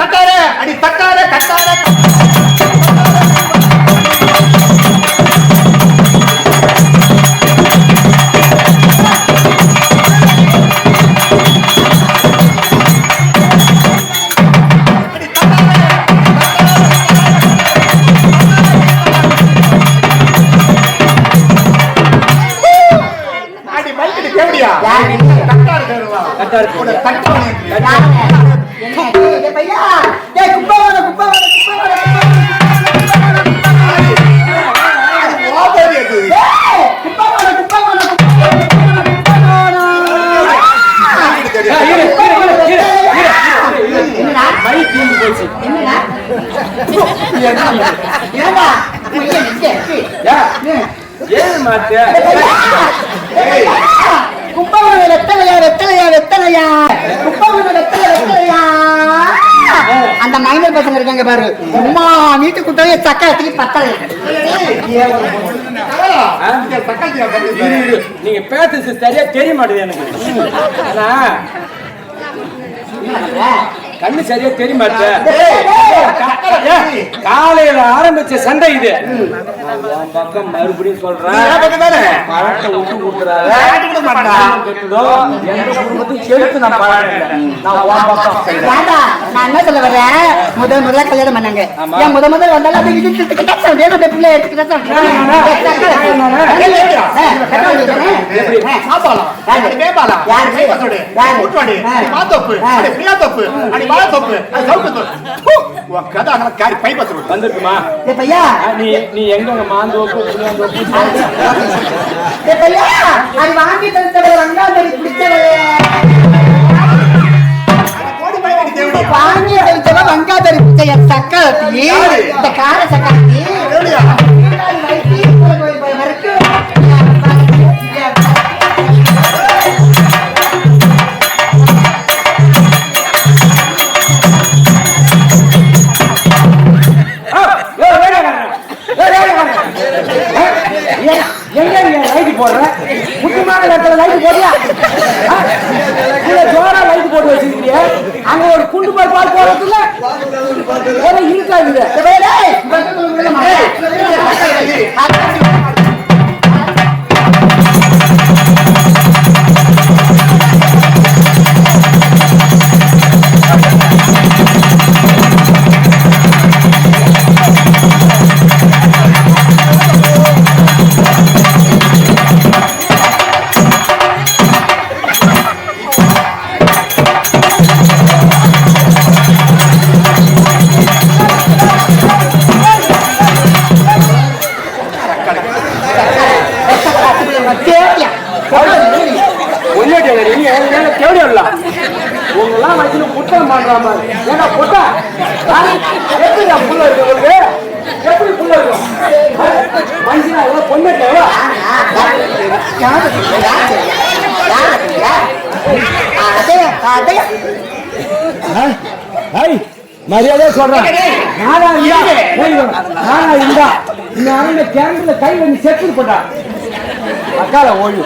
தட்டார அடி தட்டார கட்டார அந்த மைனர் பசங்க இருக்காங்க பாரு, அம்மா வீட்டு குட்டவே சக்கரத்துக்கு பத்தலை. நீங்க பேசுறது சரியா தெரிய மாட்டேது எனக்கு. கண்ணு சரியா தெரிய மாட்டேன். காலையில ஆரம்பிச்ச சண்டை இது. பக்கம் மறுபடியும் சொல்றேன், பழத்தை விட்டு கொடுக்குறாரு. எந்த குடும்பத்தையும் செலுத்து நான் பழம். நான் என்ன சொல்ல வரேன், முதல்ல கல்யாணம் பண்ணாங்க. ஏன் முதல் வந்தாலும் அப்படி பிள்ளை எடுத்துக்கிட்டா வந்துருக்குமா? நீ எங்க மாந்தோப்பு வாங்கி வங்காதரி பிடிச்சவ வாங்கி வங்காதரி பிடிச்ச சக்கரத்தி இந்த கார சக்கரத்தி முக்கியமான இடத்துல லைட் போட்டியா? ஜோரா லைட் போட்டு வச்சிருக்கீங்க. அங்க ஒரு குண்டு பால் பால் போறதுல இருக்காது. உங்கெல்லாம் வச்சு புத்தகம் பண்ற மாதிரி. ஏன்னா புட்டா எப்படி புள்ள இருக்கு உங்களுக்கு? எப்படி புள்ள இருக்கும்? மனுஷனா எவ்வளவு பொண்ணு மரியாதையா சொல்றேன். நானா இருந்தா இந்த கேரள கை வந்து செத்து போட்டா அக்கால ஓய்வு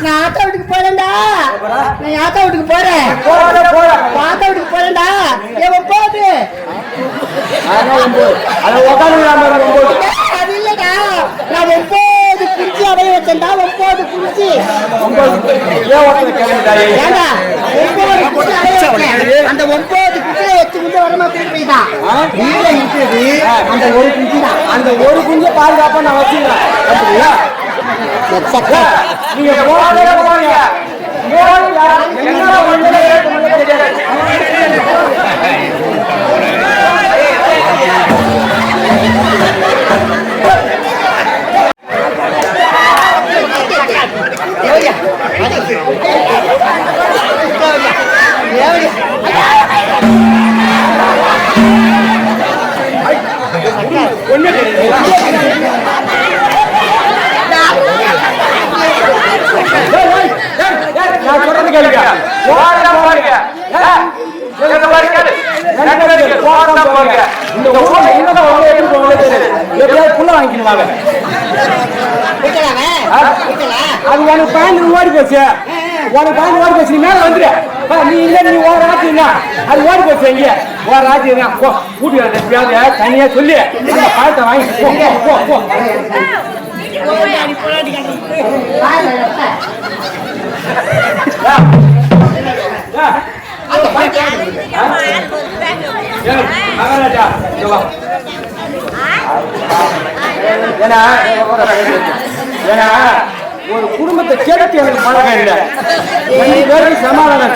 நான் ஆத்தா வீட்டுக்கு போறேன்டா. நான் ஆத்தா வீட்டுக்கு போறேன். ஆத்தா வீட்டுக்கு போறேன்டா. போது அது இல்லடா. நான் 9 குறிச்சி அடைய வச்சேன்டா. 9 குறிச்சி அந்த 9 குச்சியை வச்சு முன்னே வரமா போயிட்டான். இருக்குது அந்த ஒரு குஞ்சு தான். அந்த ஒரு குஞ்சை பாதுகாப்பா நான் வச்சுக்கிறேன். நீங்க போறீங்க Yeah. இந்த ஊர்ல என்னதான் எப்படி போகணும் தெரியாது. எப்படியாவது புள்ள வாங்கிக்கணுவாங்க. அது உனக்கு பயந்து ஓடி போச்சு. உனக்கு பயந்து ஓடி போச்சு. நீ மேல வந்துடு. நீ இல்ல நீ ஓர ஆச்சுன்னா அது ஓடி போச்சு. எங்க ஓர ஆச்சு கூட்டி எப்படியாவது தனியா சொல்லி அந்த பழத்தை வாங்கி போ போ. மகாராஜா ஏன்னா ஒரு குடும்பத்தை கேட்டு எனக்கு பழக்கம் இல்லை. 2 பேருக்கு சமாதானம்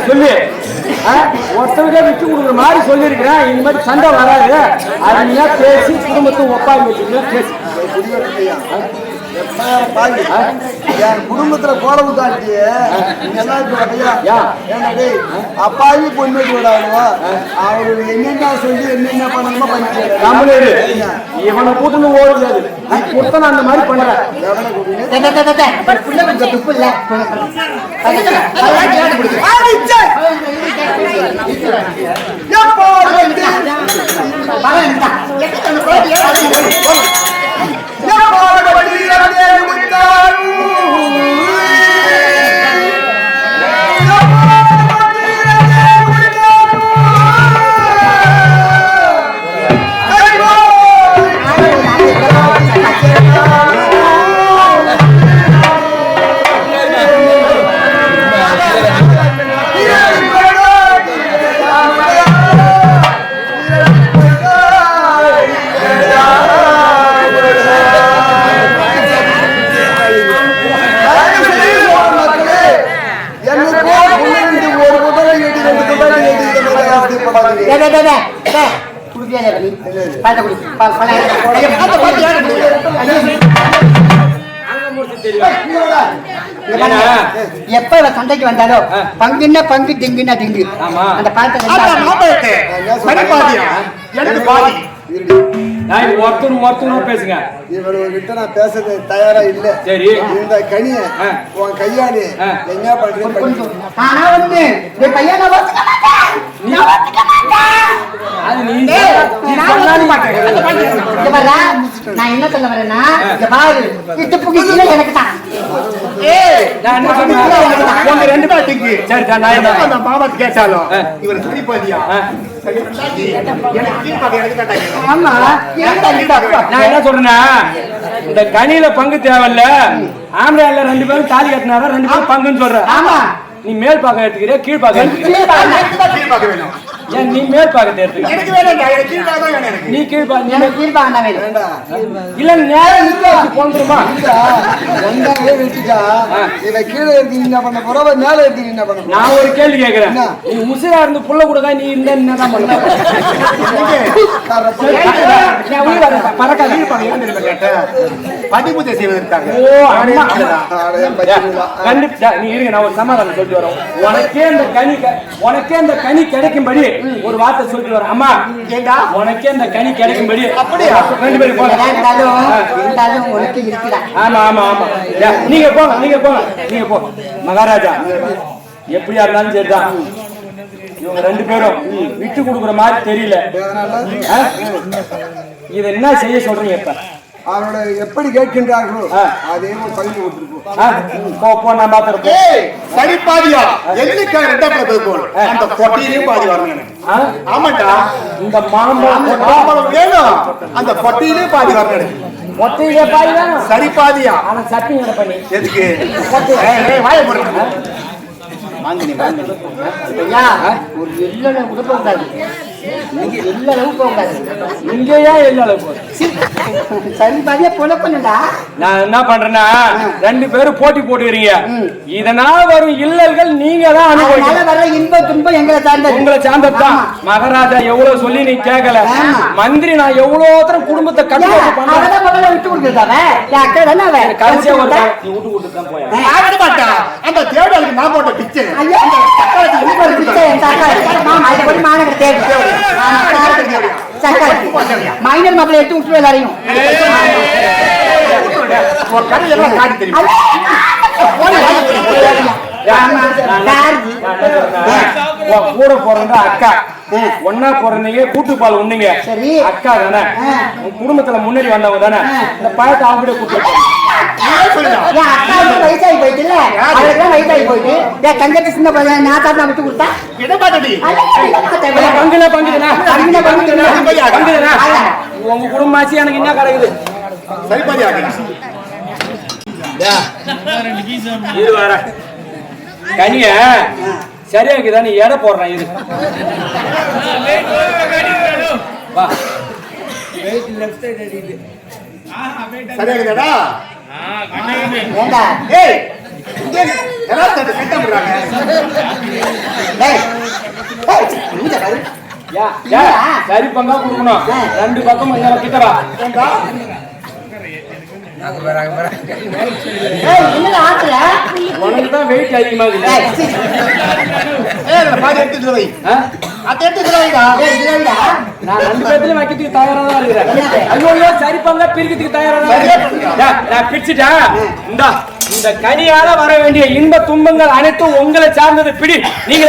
சொல்லி ஒருத்தருக்கே விட்டு கொடுக்குற மாதிரி சொல்லியிருக்கிறேன். இந்த மாதிரி சண்டை வராது. அருமையா பேசி குடும்பத்தை ஒப்பாங்க பேசி குடும்பத்துல கோலவு தாண்டி அப்பாவி பொண்ணு விடாதோ அவரு என்னென்ன சொல்லி என்னென்ன பண்ணணுமோ பண்ணிட்டு இவனை கூட்டுன்னு ஓடுது. நான் அந்த மாதிரி பண்றேன். எப்ப சண்டைக்கு வந்தாலோ பங்குன்னா பங்கு திங்குன்னா திங்கு. அந்த பாலத்தை ஒருத்தரும் பேசுங்க. இவர்கிட்ட நான் பேசுறது தயாரா இல்ல. சரி இந்த கனிய உன் கையாளி என்ன பண்றீங்க? ஆனா வந்து பையனை நான் என்ன சொல்ல வரேன்னா எனக்கு தான் கேட்டாலும் இவர் சரிபாதியா நான் என்ன சொல்றேன்னா இந்த கனியில பங்கு தேவையில்ல. ஆம்பளை 2 பேரும் தாலி கட்டினாரா 2 பேரும் பங்குன்னு சொல்ற. நீ மேல் பாக்க எடுத்துக்கிறியா கீழ் பாக்க எடுத்துக்கிறியா? நீ மேல் பாக்கத்தை எடுத்துக்க. நீ கீழ் இல்ல நேரம் போந்துருமா? கீழே எடுத்து என்ன பண்ண போற மேல எடுத்து என்ன பண்ண? நான் ஒரு கேள்வி கேட்கிறேன். நீ உசிரா இருந்து புள்ள கூட நீ இந்த என்னதான் பண்ண? படிப்பு செய்வதற்காக. கண்டிப்பா நீ இருங்க. நான் ஒரு சமாதானம் சொல்லிட்டு வரோம். உனக்கே அந்த கனி கிடைக்கும்படி ஒரு வார்த்தை சொல்லிட்டு வர. அம்மா உனக்கே அந்த கனி கிடைக்கும்படி அப்படியே 2 பேரும் போங்க. ஆமா ஆமா ஆமா நீங்க போங்க. மகாராஜா எப்படியா இருந்தாலும் சரிதான். இவங்க 2 பேரும் விட்டு கொடுக்குற மாதிரி தெரியல. இதை என்ன செய்ய சொல்றீங்க? இப்ப அவரோட எப்படி கேட்கின்றார்களோ அதே பகுதி கொடுத்துருக்கோம். நான் பாத்துறேன். சரிபாதியா எதுக்காக அந்த பொட்டியிலையும் பாதி வரணும். ஆமாட்டா இந்த மாம்பழம் வேணும். அந்த பொட்டியிலையும் பாதி வரணும். பொட்டியிலே பாதி வேணும். சரிபாதியா ஆனா சட்னி பண்ணி எதுக்கு வாய போடுறேன். ஒரு எல்லளவு கூட போகாது. எல்லளவு போகாது. இங்கேயா எல்லளவு சரி பாதியா போல பண்ணடா. நான் என்ன பண்றேன்னா 2 பேரும் போட்டி போட்டுக்கிறீங்க. இதனால வரும் இல்லல்கள் நீங்க தான் அனுபவிக்கணும். வர இன்ப துன்பம் எங்களை சார்ந்தது. உங்களை சார்ந்ததுதான். மகாராஜா எவ்வளவு சொல்லி நீ கேட்கல. மந்திரி நான் எவ்வளவு தரம் குடும்பத்தை கட்டுப்பாடு பண்ண விட்டு கொடுத்துருக்காங்க. கடைசியா ஒரு நீ விட்டு கொடுத்து தான் போய் அந்த தேவடாளுக்கு நான் போட்ட பிச்சை மைனர் மக்களை எடுத்து விட்டு எல்லாரையும் கூட பிறந்த அக்கா ஒன்னா பிறந்தீங்க கூட்டு பால் உண்ணுங்க சரி. அக்கா தானே உன் குடும்பத்துல முன்னாடி வந்தவங்க தானே இந்த பழத்தை அவங்களே கூட்டு வயசாகி போயிட்டு இல்ல அவளுக்கு வயசாகி போயிட்டு கஞ்சத்து சின்ன பையன் நான் தான் விட்டு கொடுத்தா உங்க குடும்பம் ஆச்சு எனக்கு என்ன கிடைக்குது இது வர கனிய சரியா இருக்குதா நீ எடை போடுறேன் இது வா சரி பங்கா கொடுக்கணும் 2 பக்கம் கிட்டவா உனக்குதான் வெயிட் அதிகமாகுது நான் 2 பேர்லயும் வைக்கிறதுக்கு தயாரா தான் இருக்கிறேன் ஐயோ சரி பங்கா பிரிக்கிறதுக்கு தயாரா தான் நான் பிரிச்சுட்டேன் இந்த கனியால வர வேண்டிய இன்ப துன்பங்கள் அனைத்தும் உங்களை சார்ந்தது பிடி நீங்க